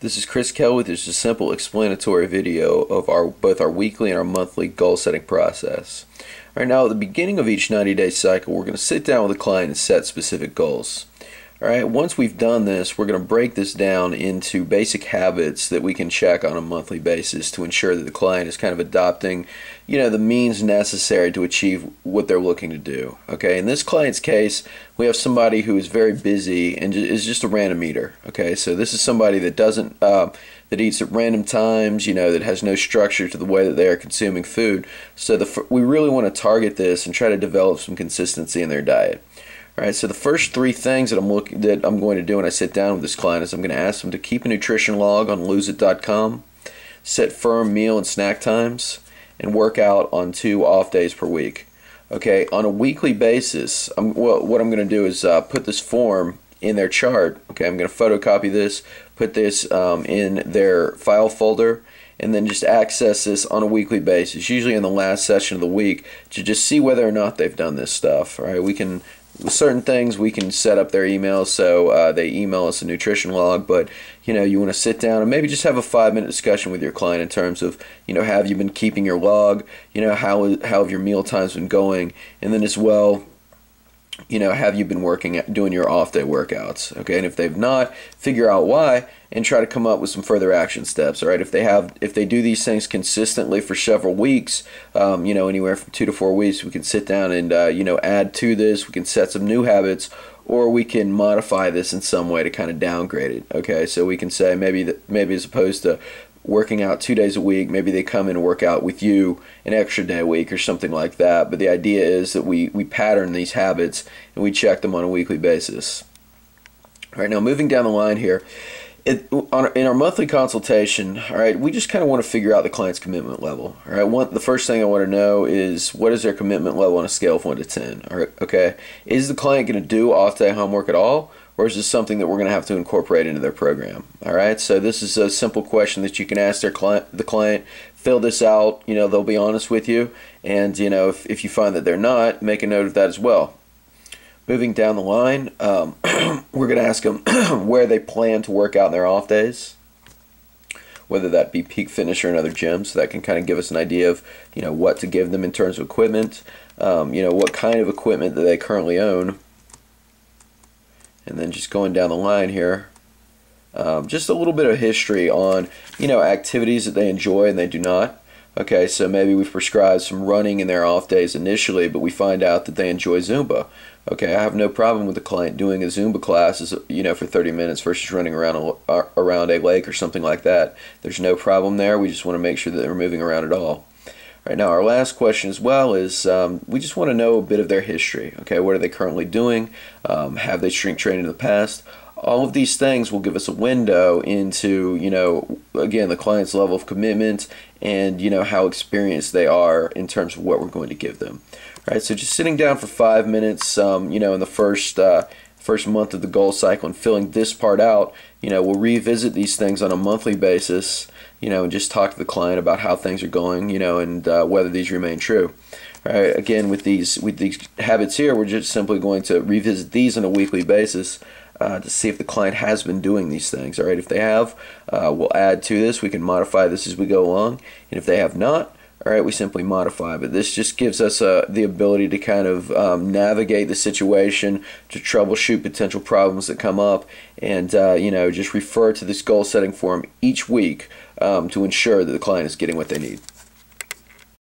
This is Chris Kell with just a simple explanatory video of both our weekly and our monthly goal setting process. All right, now at the beginning of each 90-day cycle, we're going to sit down with the client and set specific goals. All right, once we've done this, we're going to break this down into basic habits that we can check on a monthly basis to ensure that the client is kind of adopting, the means necessary to achieve what they're looking to do. Okay, in this client's case, we have somebody who is very busy and is just a random eater. Okay, so this is somebody that doesn't that eats at random times, that has no structure to the way that they are consuming food. So we really want to target this and try to develop some consistency in their diet. All right, so the first three things that I'm going to do when I sit down with this client is I'm going to ask them to keep a nutrition log on loseit.com, set firm meal and snack times, and work out on 2 off days per week. Okay, on a weekly basis, what I'm going to do is put this form in their chart. Okay, I'm going to photocopy this, put this in their file folder, and then just access this on a weekly basis, usually in the last session of the week, to just see whether or not they've done this stuff. All right, with certain things we can set up their emails so they email us a nutrition log, but you want to sit down and maybe just have a 5-minute discussion with your client in terms of have you been keeping your log, how have your meal times been going, and then as well, have you been doing your off day workouts? Okay, and if they've not, figure out why and try to come up with some further action steps. All right, if they do these things consistently for several weeks, anywhere from 2 to 4 weeks, we can sit down and add to this. We can set some new habits, or we can modify this in some way to kind of downgrade it. Okay, so we can say maybe as opposed to working out 2 days a week, maybe they come in and work out with you an extra day a week or something like that. But the idea is that we pattern these habits and we check them on a weekly basis. All right, now moving down the line here, in our monthly consultation, all right, we just kind of want to figure out the client's commitment level. All right, the first thing I want to know is what is their commitment level on a scale of 1 to 10. All right, okay, is the client going to do off-day homework at all? Or is this something that we're going to have to incorporate into their program? All right, so this is a simple question that you can ask the client. Fill this out. They'll be honest with you, and if you find that they're not, make a note of that as well. Moving down the line, we're going to ask them where they plan to work out in their off days, whether that be Peak Fitness or another gym. So that can kind of give us an idea of what to give them in terms of equipment, what kind of equipment that they currently own. And then just going down the line here, just a little bit of history on, activities that they enjoy and they do not. Okay, so maybe we've prescribed some running in their off days initially, but we find out that they enjoy Zumba. Okay, I have no problem with the client doing a Zumba class, for 30 minutes versus running around a lake or something like that. There's no problem there. We just want to make sure that they're moving around at all. Right now, our last question as well is we just want to know a bit of their history. Okay, what are they currently doing? Have they strength trained in the past? All of these things will give us a window into, again, the client's level of commitment and, how experienced they are in terms of what we're going to give them. All right, so just sitting down for 5 minutes, in the first month of the goal cycle and filling this part out, we'll revisit these things on a monthly basis, and just talk to the client about how things are going, and whether these remain true. All right, again, with these habits here, we're just simply going to revisit these on a weekly basis to see if the client has been doing these things. All right, if they have, we'll add to this. We can modify this as we go along, and if they have not, all right, we simply modify. But this just gives us the ability to kind of navigate the situation, to troubleshoot potential problems that come up, and just refer to this goal setting form each week to ensure that the client is getting what they need.